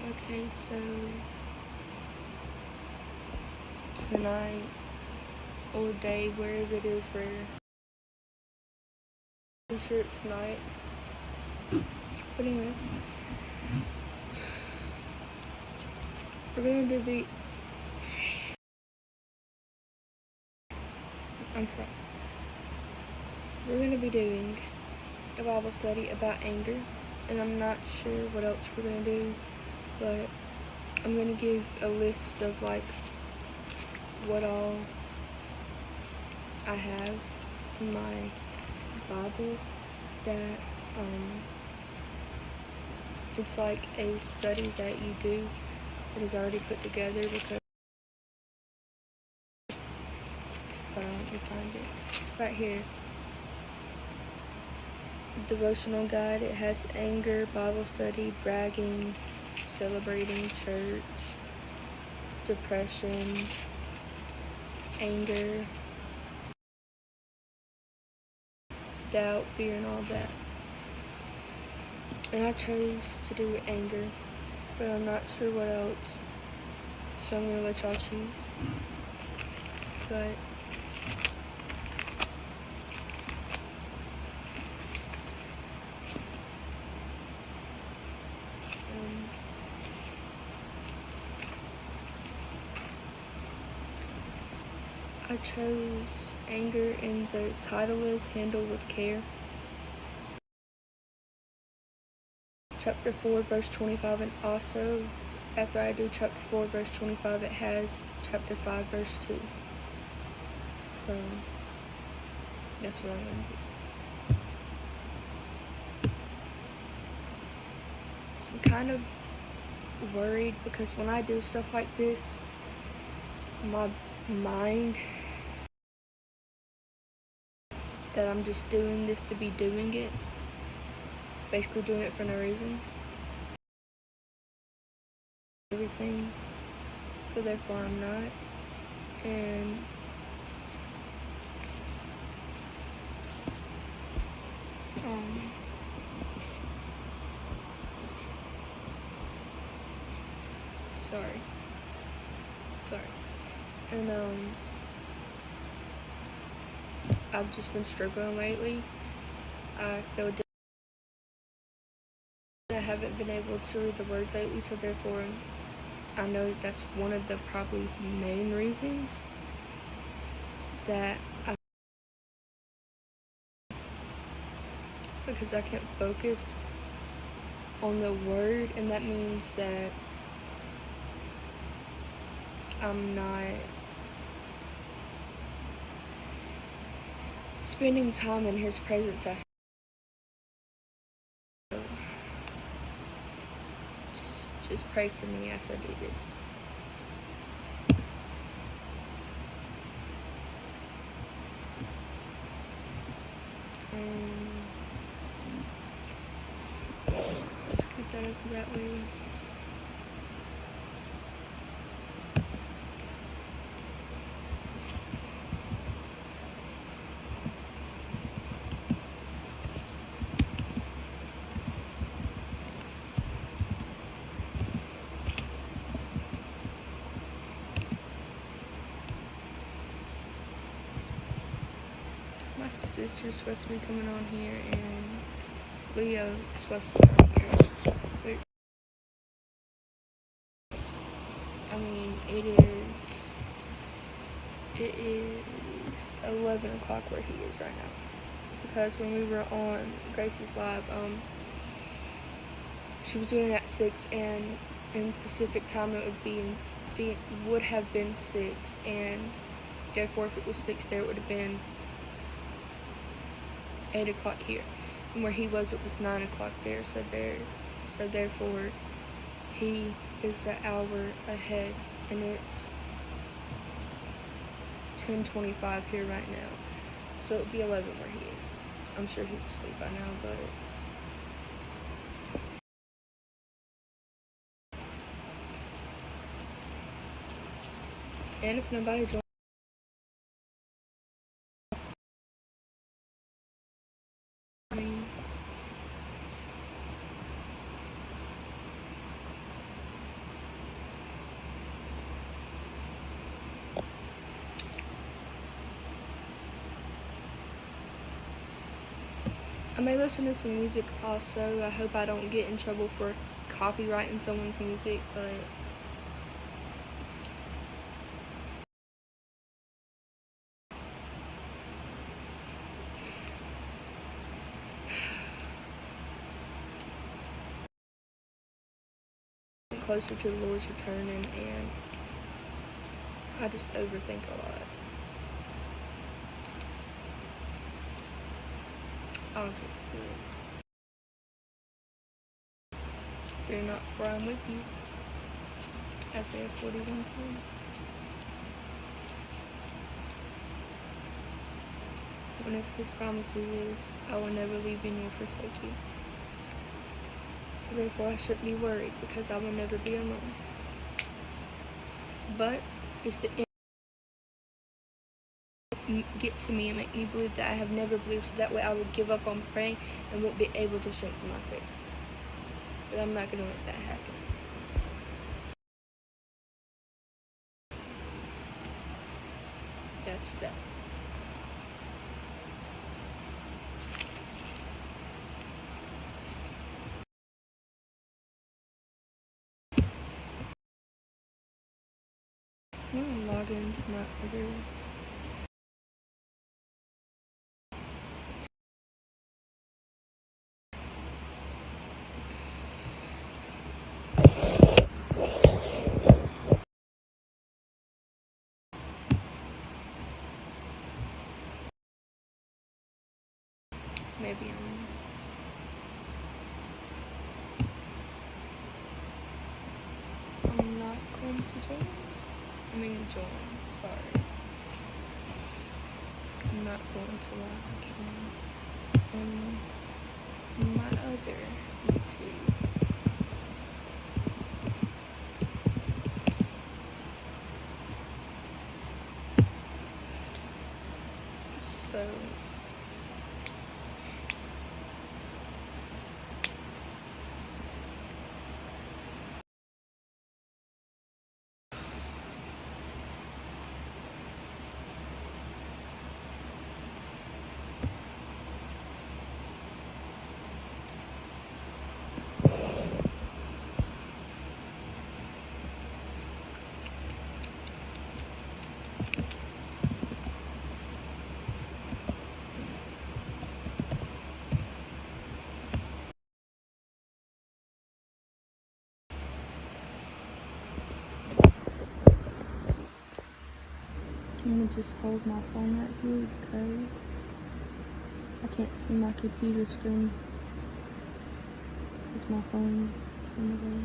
Okay, so tonight or day, wherever it is, pretty sure it's tonight. But anyways, we're gonna be. We're gonna be doing a Bible study about anger, and I'm not sure what else we're gonna do, but I'm gonna give a list of like what all I have in my Bible that it's like a study that you do that is already put together because let me find it right here. Devotional guide. It has anger, Bible study, bragging, celebrating church, depression, anger, doubt, fear, and all that. And I chose to do anger, but I'm not sure what else, so I'm gonna let y'all choose. But I chose anger, and the title is Handle with Care. Chapter 4, verse 25, and also after I do chapter 4, verse 25, it has chapter 5, verse 2. So that's what I'm going to do. I'm kind of worried because when I do stuff like this, my mind that I'm just doing this to be doing it, basically doing it for no reason, everything, so therefore I'm not. And sorry, and I've just been struggling lately. I feel I haven't been able to read the word lately, so therefore I know that's one of the probably main reasons that because I can't focus on the word, and that means that I'm not spending time in his presence. Just pray for me as I do this. Scoot that over that way. My sister's supposed to be coming on here, and Leo is supposed to be on here. But, I mean, it is 11 o'clock where he is right now. Because when we were on Grace's live, she was doing it at 6, and in Pacific time it would have been 6, and therefore if it was 6 there, it would have been 8 o'clock here. And where he was, it was 9 o'clock there. So therefore he is an hour ahead, and it's 10:25 here right now. So it would be 11 where he is. I'm sure he's asleep by now, but and if nobody joins, I may listen to some music also. I hope I don't get in trouble for copyrighting someone's music, but closer to the Lord's returning, and I just overthink a lot. I don't take it. Fear not, for I am with you. Isaiah 41:10. One of his promises is, I will never leave you nor forsake you. So therefore I shouldn't be worried, because I will never be alone. But it's the get to me and make me believe that I have never believed, so that way I would give up on praying and won't be able to strengthen my faith. But I'm not going to let that happen. That's that. I'm going to log into my other maybe I'm not going to join. Join, sorry. I'm not going to log in my other YouTube. So I'm gonna just hold my phone right here because I can't see my computer screen because my phone is in the way.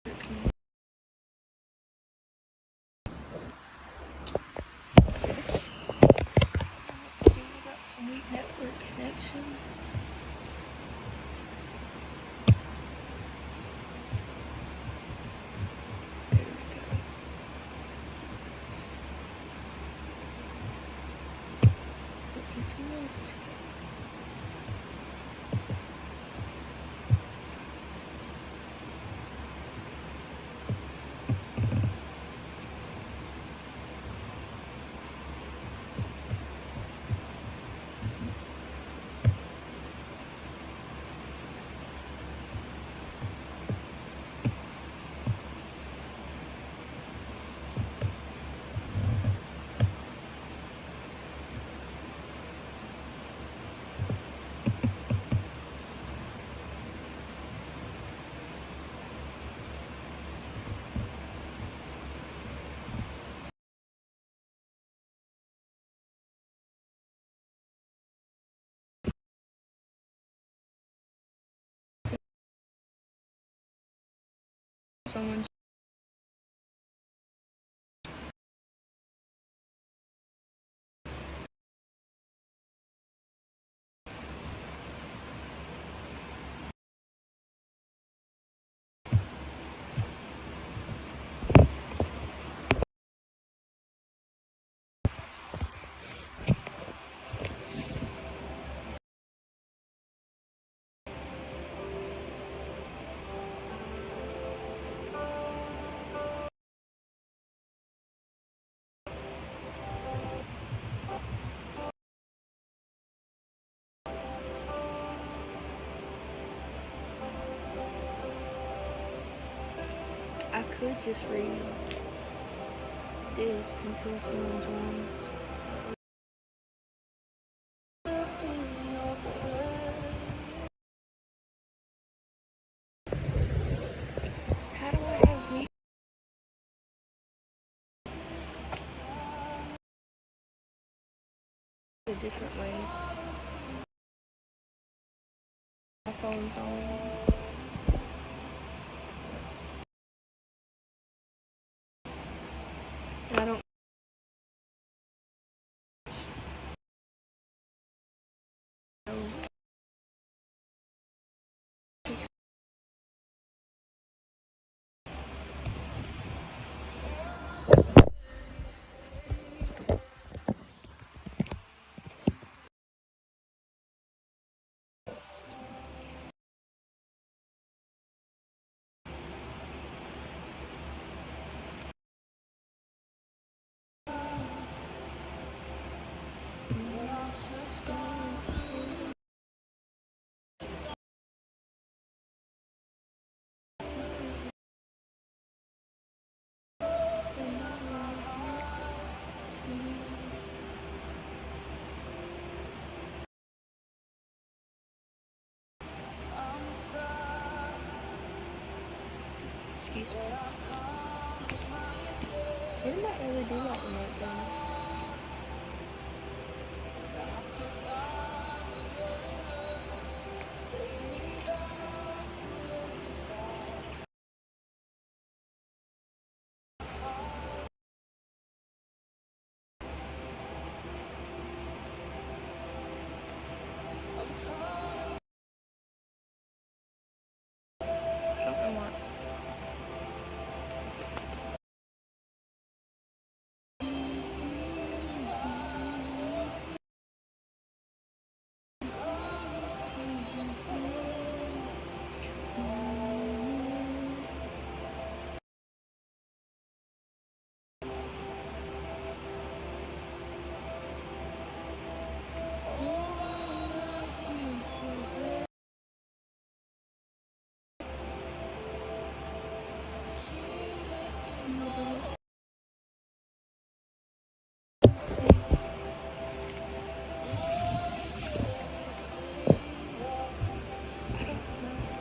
Let's do about some weak network connection. There we go. Looking to notes again. someone. I could just read this until someone joins. How do I have wheat a different way? My phone's on. And I don't. Excuse me. Didn't that really do that remote thing? I don't know why.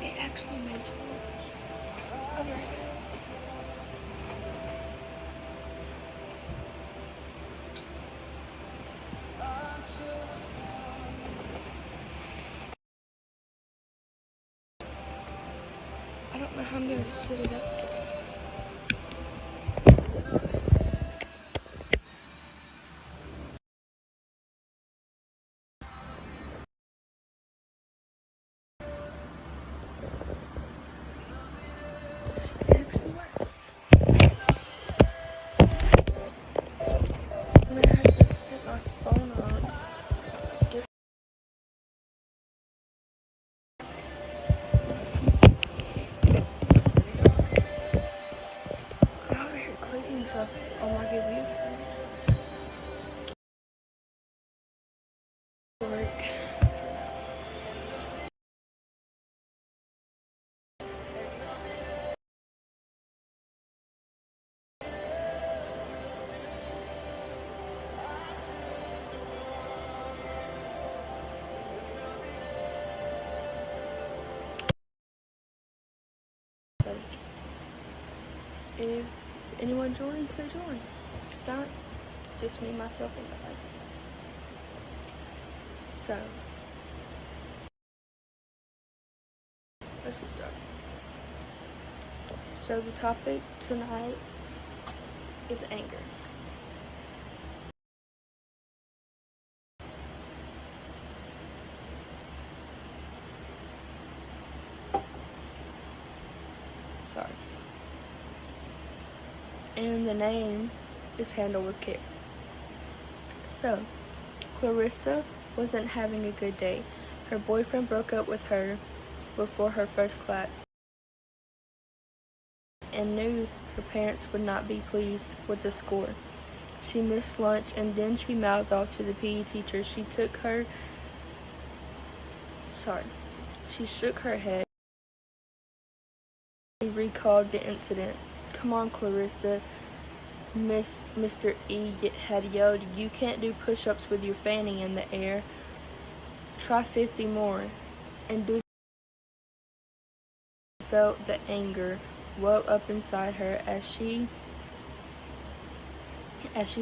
It actually made it worse. Okay. I don't know how I'm gonna set it up today. It actually worked. I'm gonna have to set my phone up. I'm over here clicking stuff on my computer. Work. So, if anyone joins, they join. If not, just me, myself, and God. So, let's get started. So the topic tonight is anger. Sorry. And the name is handled with care. So, Clarissa wasn't having a good day. Her boyfriend broke up with her before her first class and knew her parents would not be pleased with the score. She missed lunch and then she mouthed off to the PE teacher. She shook her head. She recalled the incident. "Come on, Clarissa," Mr. E had yelled. "You can't do push-ups with your fanny in the air. Try 50 more." And Duty felt the anger well up inside her as she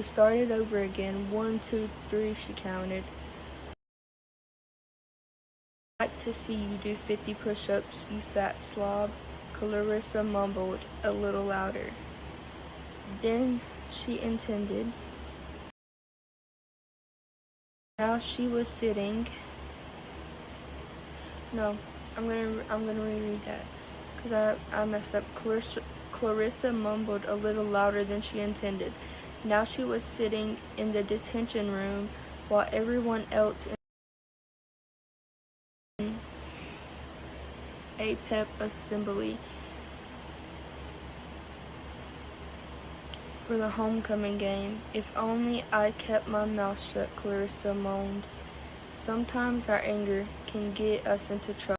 started over again. 1, 2, 3, she counted. "I'd like to see you do 50 push-ups, you fat slob," Clarissa mumbled a little louder. Then she intended. Now she was sitting. No, I'm gonna reread that because I messed up. Clarissa mumbled a little louder than she intended. Now she was sitting in the detention room while everyone else in a pep assembly for the homecoming game. "If only I kept my mouth shut," Clarissa moaned. Sometimes our anger can get us into trouble.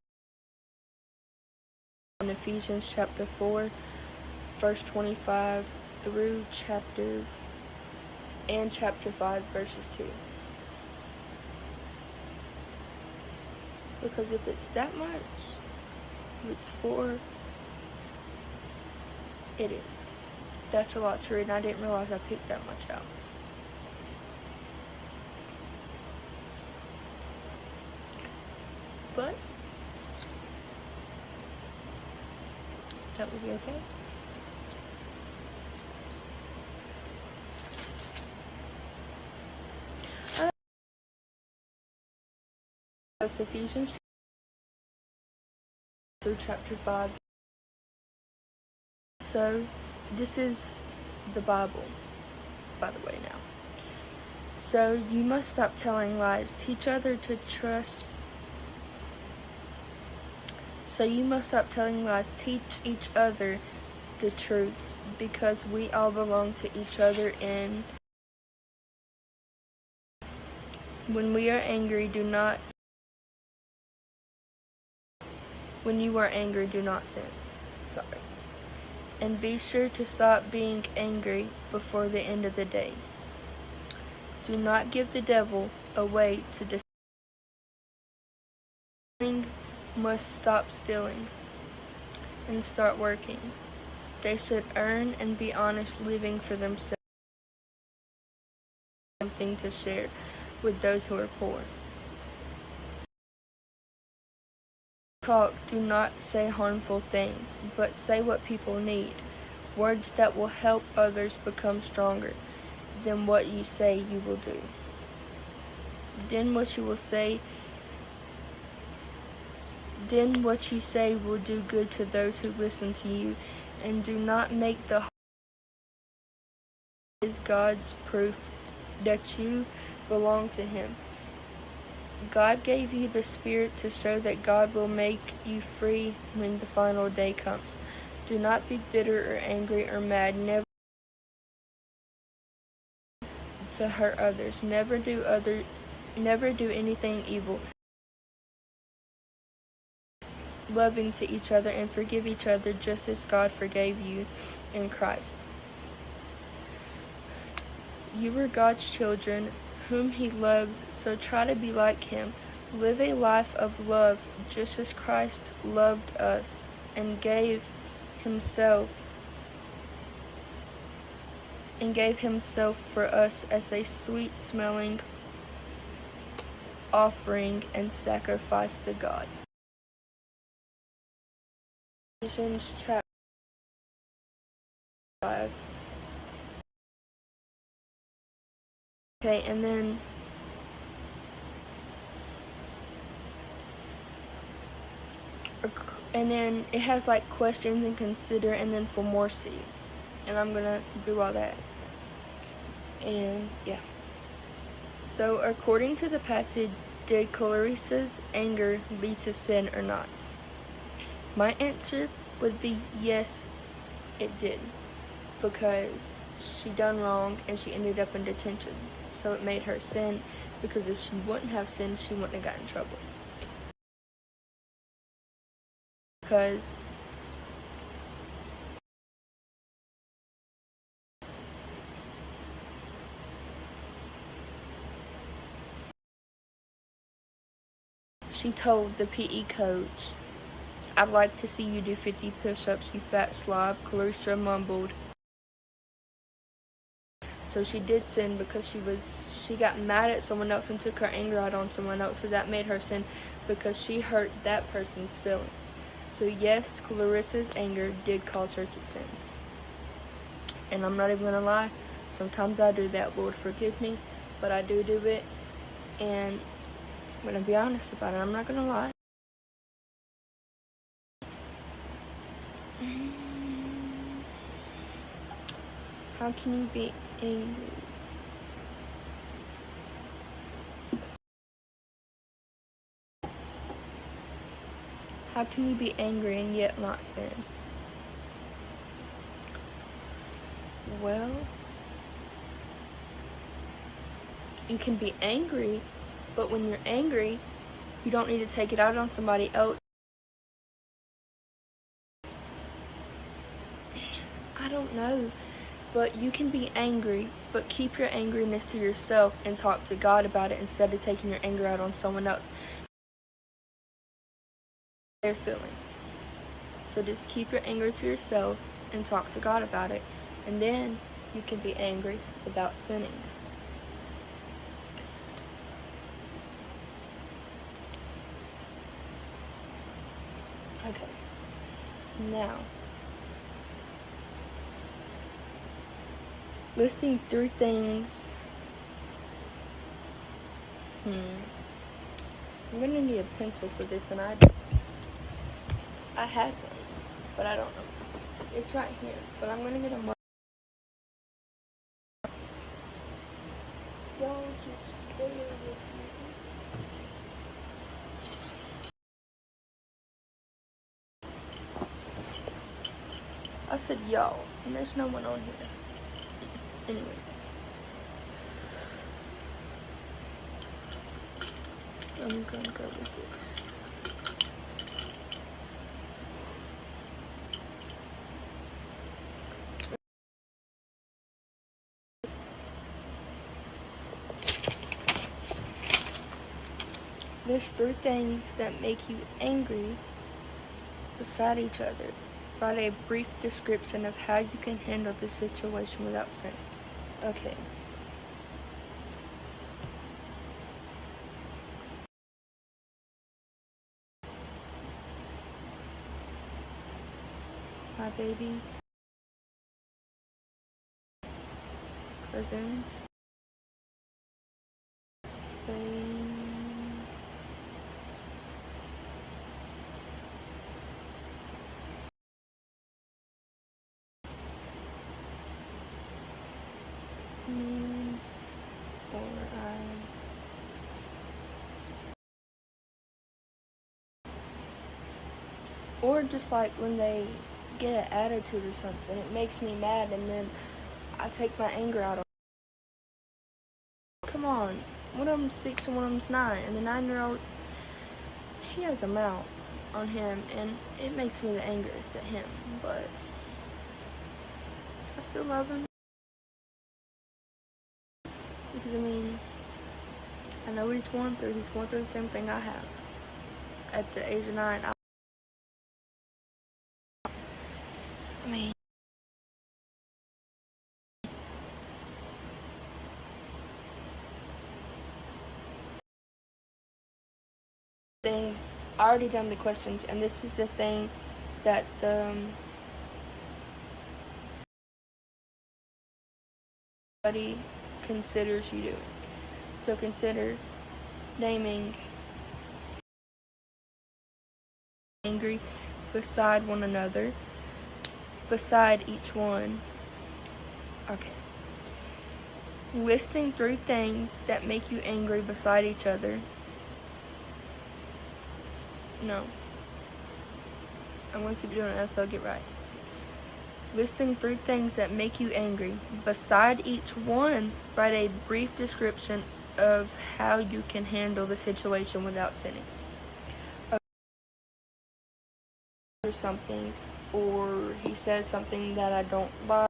In Ephesians chapter 4, verse 25 through chapter 5, verses 2. Because if it's that much, it's 4, it is. That's a lot to read, and I didn't realize I picked that much out. But that would be okay. That's Ephesians through chapter 5. So, this is the Bible, by the way, now. "So, you must stop telling lies. Teach others to trust. So, you must stop telling lies. Teach each other the truth, because we all belong to each other. And when we are angry, when you are angry, do not sin." Sorry. "And be sure to stop being angry before the end of the day. Do not give the devil a way to defeat. Must stop stealing and start working. They should earn and be honest, living for themselves, something to share with those who are poor. Talk, do not say harmful things, but say what people need. Words that will help others become stronger than what you say you will do. Then what you say will do good to those who listen to you. And do not make the is God's proof that you belong to Him. God gave you the Spirit to show that God will make you free when the final day comes. Do not be bitter or angry or mad. Never to hurt others. Never do anything evil. Loving to each other and forgive each other just as God forgave you in Christ. You are God's children, whom He loves, so try to be like Him. Live a life of love, just as Christ loved us and gave Himself for us as a sweet-smelling offering and sacrifice to God. Ephesians chapter 5. Okay, and then it has like questions and consider, and then for more C. And I'm gonna do all that. And yeah. So according to the passage, did Clarissa's anger lead to sin or not? My answer would be yes, it did. Because she done wrong and she ended up in detention. So it made her sin, because if she wouldn't have sinned, she wouldn't have got in trouble. Because she told the PE coach, "I'd like to see you do 50 push-ups, you fat slob." Clarissa mumbled. So she did sin because she got mad at someone else and took her anger out on someone else. So that made her sin because she hurt that person's feelings. So yes, Clarissa's anger did cause her to sin. And I'm not even gonna lie, sometimes I do that. Lord forgive me, but I do it. And I'm gonna be honest about it. I'm not gonna lie. How can you be angry? How can you be angry and yet not sin? Well, you can be angry, but when you're angry, you don't need to take it out on somebody else. I don't know, but you can be angry, but keep your angriness to yourself and talk to God about it instead of taking your anger out on someone else. Their feelings. So just keep your anger to yourself and talk to God about it, and then you can be angry without sinning. Okay, now, listing 3 things. I'm gonna need a pencil for this, and I had one, but I don't know. It's right here, but I'm gonna get a marker. Y'all just bear with me. I said y'all, and there's no one on here. Anyways. I'm gonna go with this. There's 3 things that make you angry beside each other. Write a brief description of how you can handle the situation without sin. Okay. My baby cousins saying or just like when they get an attitude or something, it makes me mad, and then I take my anger out on. Come on, one of them's 6 and one of them's 9, and the 9-year-old, he has a mouth on him, and it makes me the angriest at him, but I still love him. Because I mean, I know what he's going through. He's going through the same thing I have. At the age of 9, I mean, things, I already done the questions, and this is the thing that the somebody considers you doing. So consider naming angry beside one another, beside each one. Okay. Listing 3 things that make you angry beside each other. No. I'm going to keep doing it until I get right. Listing 3 things that make you angry. Beside each one, write a brief description of how you can handle the situation without sinning. Or something, or he says something that I don't like.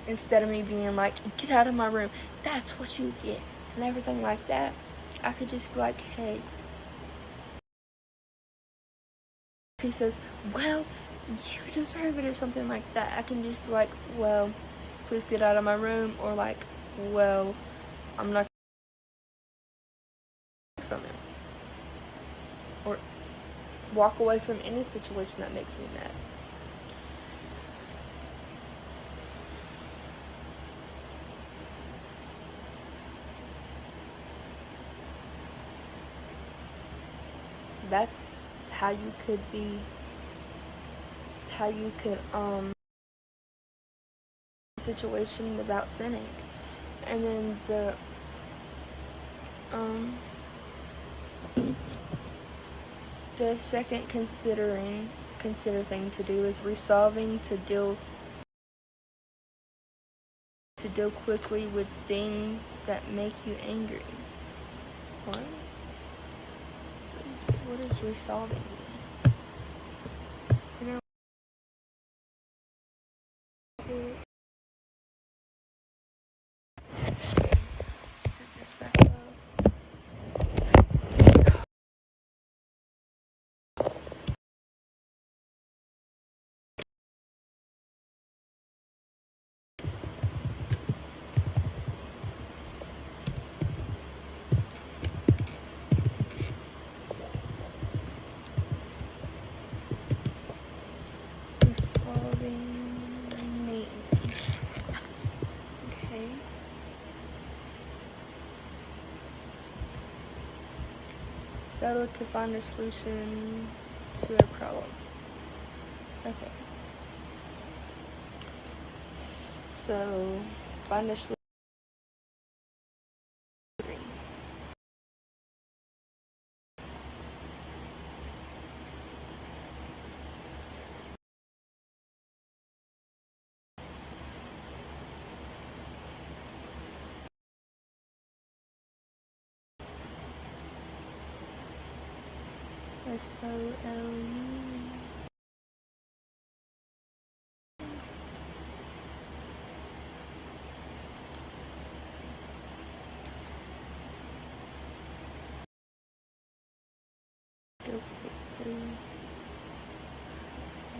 Instead of me being like, get out of my room, that's what you get, and everything like that, I could just be like, hey. If he says, well, you deserve it, or something like that, I can just be like, well, please get out of my room, or like, well, I'm not from him. Or walk away from any situation that makes me mad. That's how you could situation without sinning. And then the second consider thing to do is resolving to deal quickly with things that make you angry. What is resolving mean? You know, set this back up. Resolving mean. Okay. Settle to find a solution to a problem. Okay. So, find a solution. SOLU.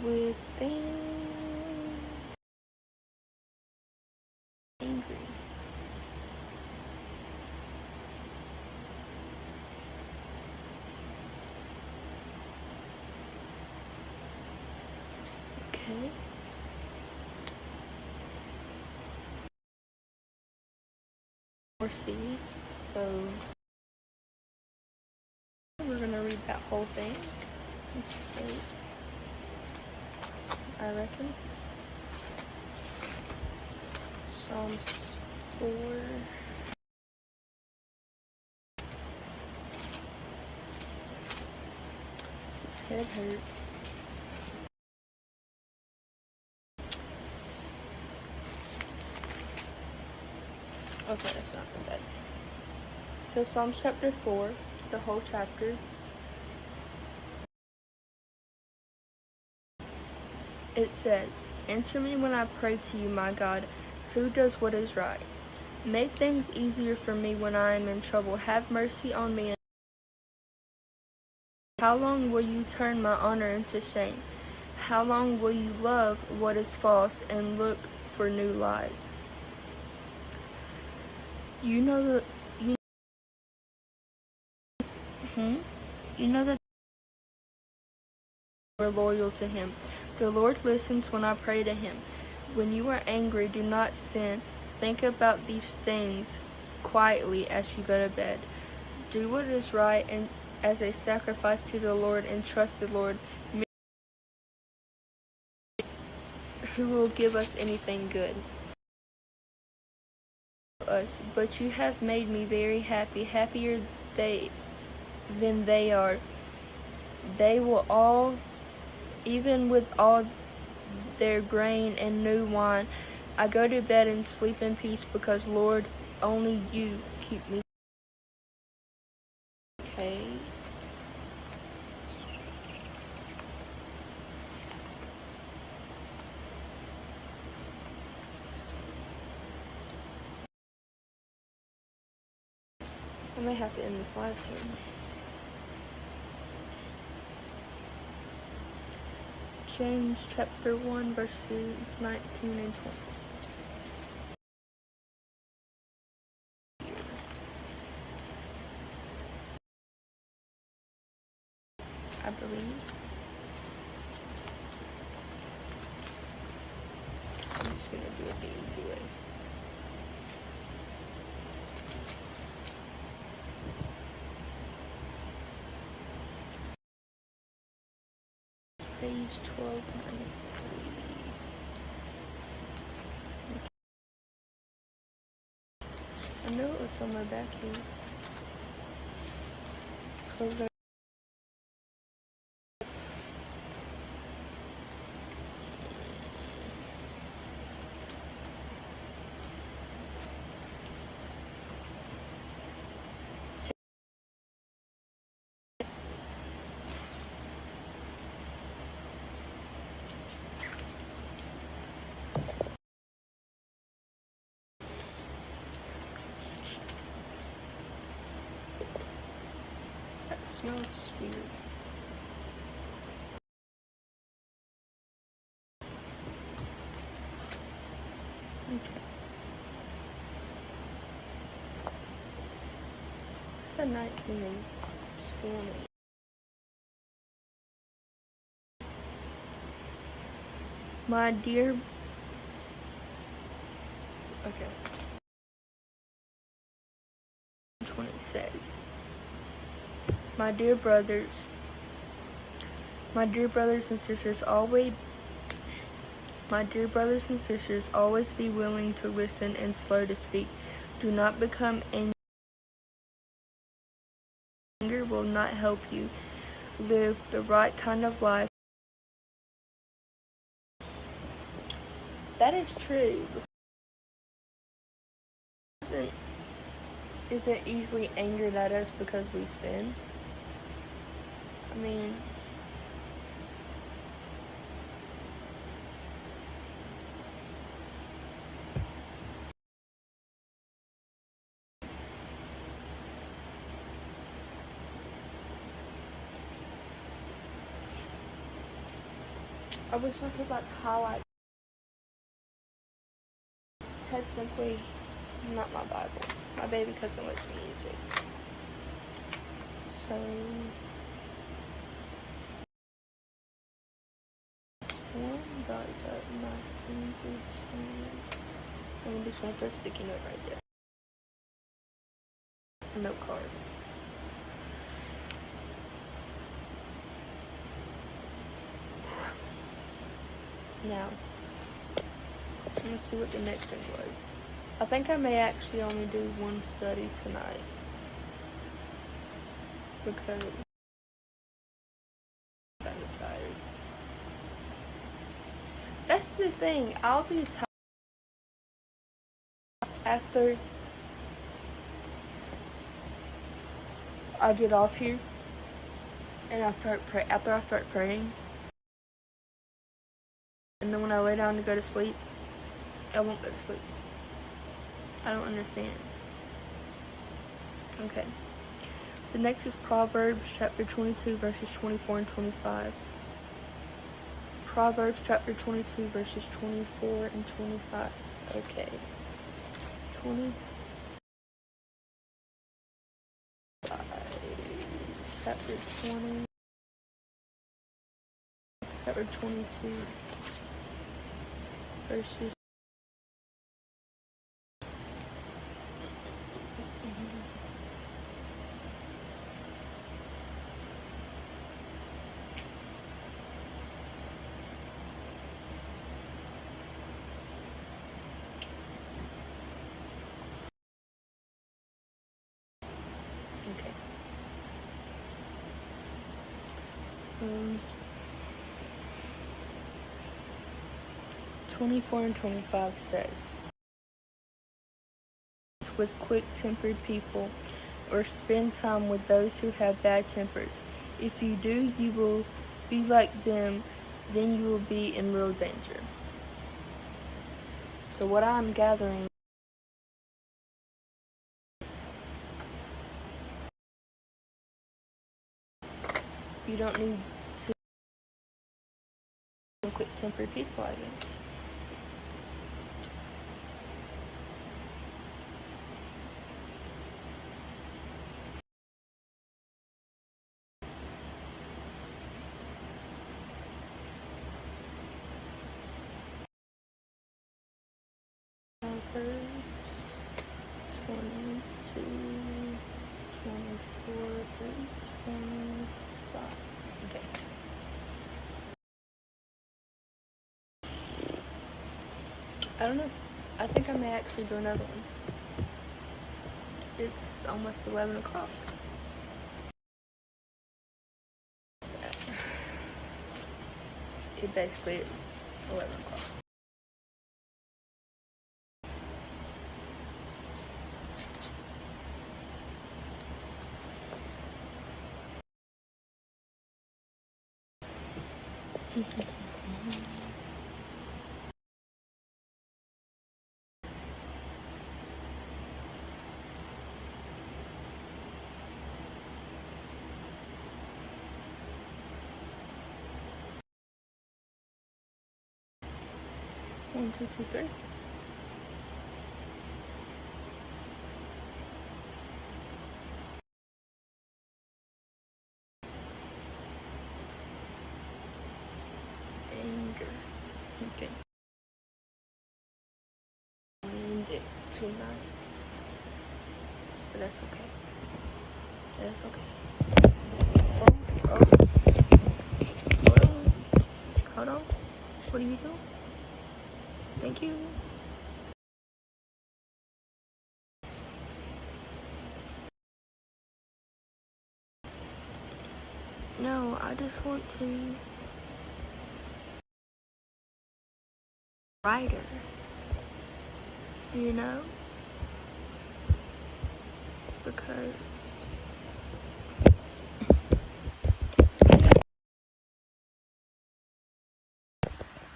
Within angry. Okay. Or C. So we're gonna read that whole thing. Okay. I reckon. Psalms 4. Head hurts. Okay, that's not bad. So Psalms chapter 4, the whole chapter. It says, answer me when I pray to you, my God, who does what is right. Make things easier for me when I am in trouble. Have mercy on me. How long will you turn my honor into shame? How long will you love what is false and look for new lies? You know that we're loyal to him. The Lord listens when I pray to him. when you are angry, do not sin. Think about these things quietly as you go to bed. Do what is right and as a sacrifice to the Lord, and trust the Lord, who will give us anything good. But you have made me very happy, happier than they are. They will all, even with all their grain and new wine. I go to bed and sleep in peace because, Lord, only you keep me. Okay. I may have to end this live soon. James chapter 1 verses 19 and 20. I believe. I'm just gonna do it the easy way. Page 1293. I know it was somewhere back here. Proverbs. That smells weird. Okay. I said 19 and 20. My dear. Okay. 20 says, My dear brothers and sisters, always be willing to listen and slow to speak. Do not become angry. Anger will not help you live the right kind of life. That is true. Isn't easily angered at us because we sin. I mean, I wish I could like highlight. It's technically not my Bible. My baby cousin lets me use it. So 1.19 through 20. I'm just gonna put a sticky note right there. A note card. Now, let's see what the next thing was. I think I may actually only do one study tonight because I'm kind of tired. That's the thing. I'll be tired after I get off here and after I start praying. And then when I lay down to go to sleep, I won't go to sleep. I don't understand. Okay. The next is Proverbs chapter 22 verses 24 and 25. Proverbs chapter 22 verses 24 and 25. Okay. 20. Chapter 20. Chapter 22. verses. Okay. 24 and 25 says, with quick-tempered people, or spend time with those who have bad tempers. If you do, you will be like them, then you will be in real danger. So what I'm gathering, you don't need to quick-tempered people, I guess. Proverbs 22, 24, 25. Okay. I don't know. I think I may actually do another one. It's almost 11 o'clock. It basically is 11 o'clock. One, two, two, three. Anger. Okay. And it tonight. But that's okay. That's okay. Hold on. Hold on. What are you doing? Thank you. No, I just want to writer. You know? Because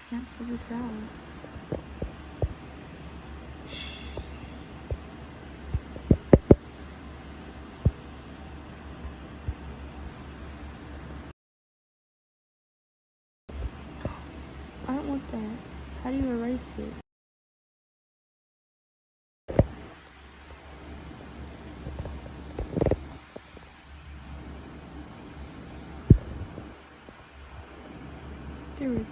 cancel this out. I don't want that. How do you erase it? There we go.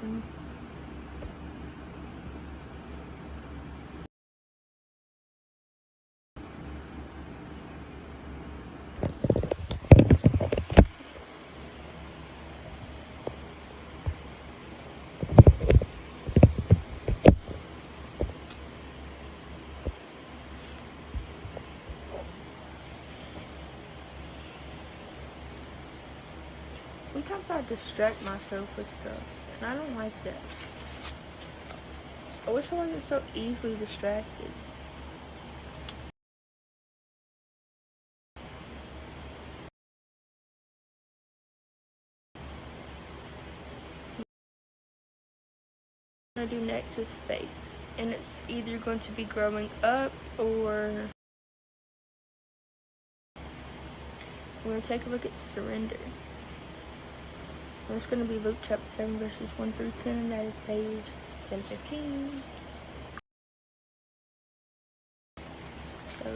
Sometimes I distract myself with stuff, and I don't like that. I wish I wasn't so easily distracted. What I'm gonna do next is faith, and it's either going to be growing up or we're going to take a look at surrender. And it's going to be Luke chapter 7 verses 1 through 10, and that is page 1015. So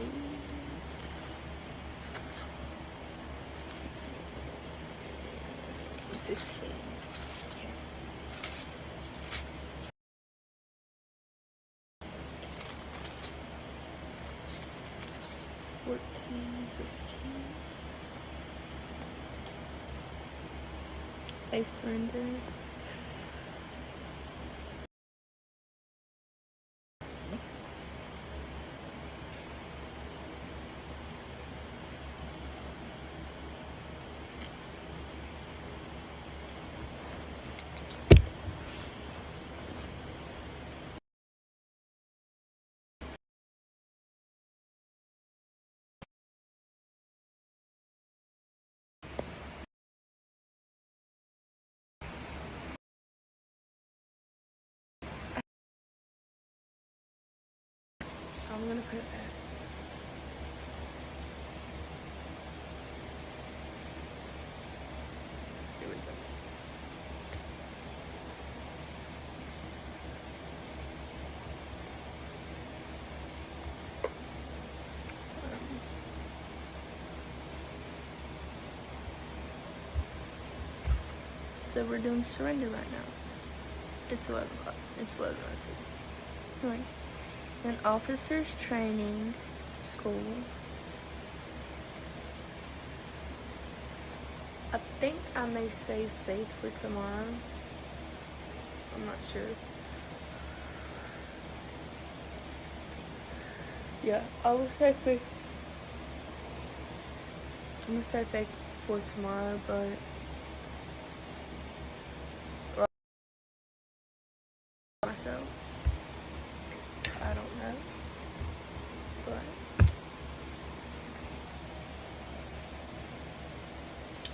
14, 15. Face surrender. So I'm gonna put it back. Here we go. So we're doing surrender right now. It's 11 o'clock. It's 11:02. Nice. An officer's training school. I think I may save faith for tomorrow. I'm not sure. Yeah, I will save faith. I'm gonna save faith for tomorrow, but myself, I don't know. But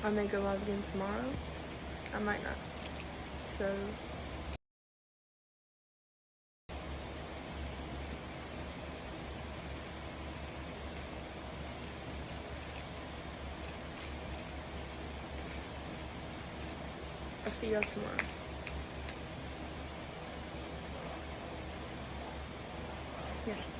I may go live again tomorrow. I might not. So I'll see y'all tomorrow. Yes.